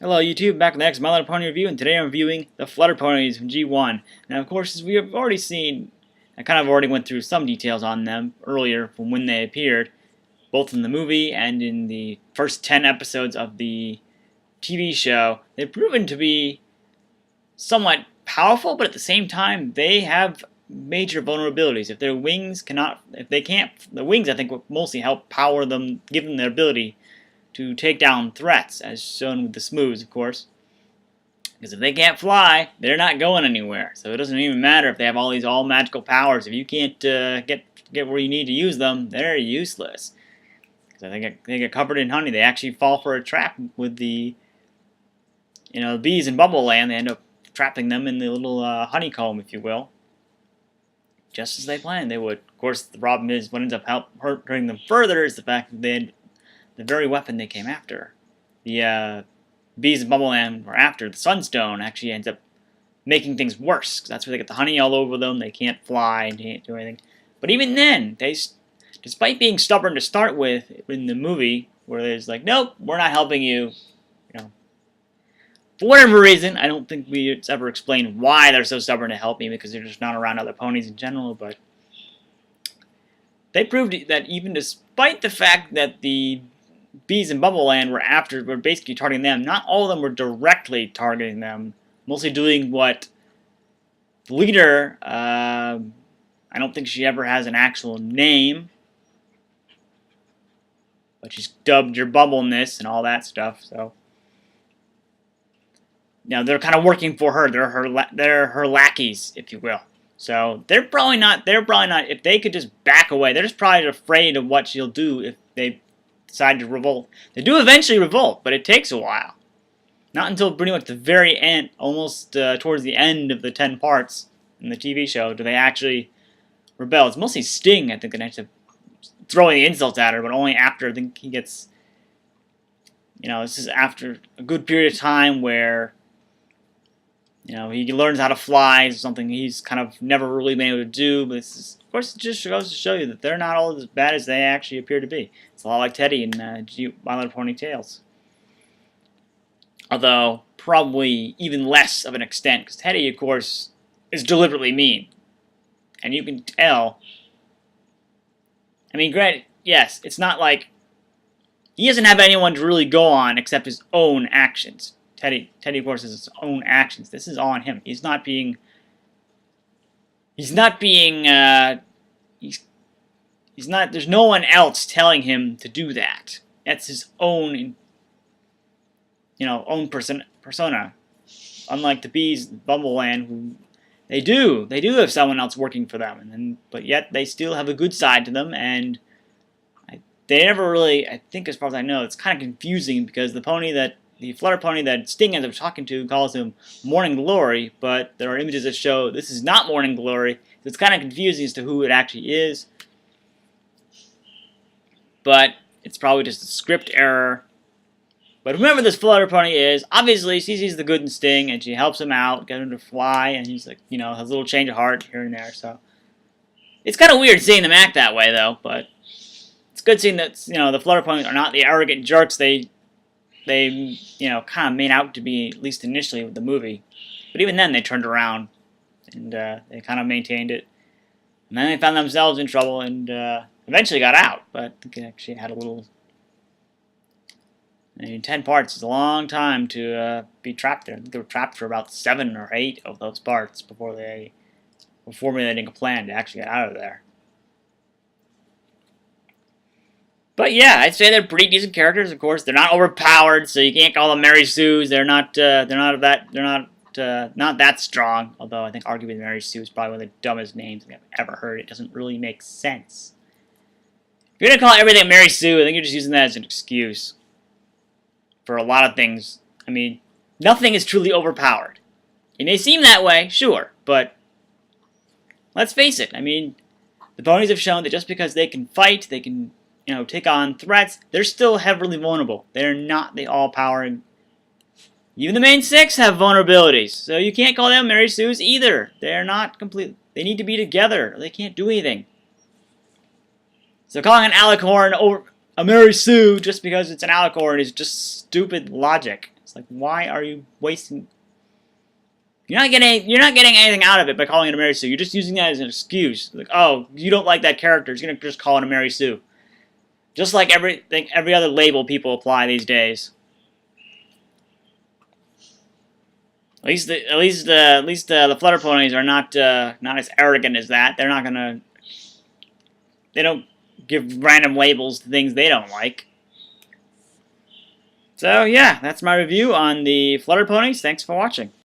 Hello YouTube, back with the next My Little Pony review, and today I'm reviewing the Flutter Ponies from G1. Now of course, as we have already seen, I kind of already went through some details on them earlier from when they appeared, both in the movie and in the first 10 episodes of the TV show. They've proven to be somewhat powerful, but at the same time, they have major vulnerabilities. If their wings cannot, if they can't, the wings I think will mostly help power them, give them their ability to take down threats, as shown with the Smooths, of course. Because if they can't fly, they're not going anywhere. So it doesn't even matter if they have all these magical powers. If you can't get where you need to use them, they're useless. Because they get covered in honey. They actually fall for a trap with the bees in Bubble Land. They end up trapping them in the little honeycomb, if you will. Just as they planned they would. Of course, the problem is what ends up hurting them further is the fact that they had the very weapon they came after. The bees in Bubbleland were after. The Sunstone actually ends up making things worse. Cause that's where they get the honey all over them. They can't fly and can't do anything. But even then, despite being stubborn to start with in the movie, where there's like, nope, we're not helping you. For whatever reason, I don't think it's ever explained why they're so stubborn to help me, because they're just not around other ponies in general. But they proved that even despite the fact that the bees in Bubbleland were basically targeting them. Not all of them were directly targeting them. Mostly doing what the leader, I don't think she ever has an actual name, but she's dubbed your Bubbleness and all that stuff. So now they're kind of working for her. They're her lackeys, if you will. So they're probably not. If they could just back away, they're just probably afraid of what she'll do if they decide to revolt. They do eventually revolt, but it takes a while. Not until pretty much the very end, almost towards the end of the 10 parts in the TV show, do they actually rebel. It's mostly Sting, I think, that ends up throwing the insults at her, but only after I think he gets, this is after a good period of time where, he learns how to fly, something he's kind of never really been able to do, but of course, it just goes to show you that they're not all as bad as they actually appear to be. It's a lot like Teddy in My Little Pony Tales. Although, probably even less of an extent, because Teddy, of course, is deliberately mean. And you can tell. I mean, granted, yes, it's not like he doesn't have anyone to really go on except his own actions. Teddy, of course, has his own actions. This is all on him. There's no one else telling him to do that. That's his own, own persona. Unlike the bees in Bubbleland, who they do have someone else working for them, but yet they still have a good side to them, and they never really, I think as far as I know, it's kind of confusing because the Flutter Pony that Sting ends up talking to calls him Morning Glory, but there are images that show this is not Morning Glory. So it's kind of confusing as to who it actually is. But it's probably just a script error. But whoever this Flutter Pony is, obviously she sees the good in Sting and she helps him out, get him to fly, and he's like, has a little change of heart here and there. So it's kind of weird seeing them act that way, though. But it's good seeing that the Flutter Ponies are not the arrogant jerks they kind of made out to be, at least initially with the movie. But even then, they turned around, and they kind of maintained it. And then they found themselves in trouble, and eventually got out. But I think it actually had a little... 10 parts is a long time to be trapped there. I think they were trapped for about 7 or 8 of those parts before formulating a plan to actually get out of there. But yeah, I'd say they're pretty decent characters. Of course, they're not overpowered, so you can't call them Mary Sue's. They're not that strong. Although I think arguably Mary Sue is probably one of the dumbest names I've ever heard. It doesn't really make sense. If you're gonna call everything Mary Sue, I think you're just using that as an excuse for a lot of things. I mean, nothing is truly overpowered. It may seem that way, sure, but let's face it. I mean, the ponies have shown that just because they can fight, they can take on threats, they're still heavily vulnerable. They're not the all-powering. Even the main 6 have vulnerabilities, so you can't call them Mary Sue's either. They're not complete. They need to be together, or they can't do anything. So calling an alicorn over a Mary Sue just because it's an alicorn is just stupid logic. It's like, why are you wasting? You're not getting anything out of it by calling it a Mary Sue. You're just using that as an excuse. Like, oh, you don't like that character. You're gonna just call it a Mary Sue. Just like every other label people apply these days. At least the Flutter Ponies are not as arrogant as that. They're not gonna. They don't give random labels to things they don't like. So yeah, that's my review on the Flutter Ponies. Thanks for watching.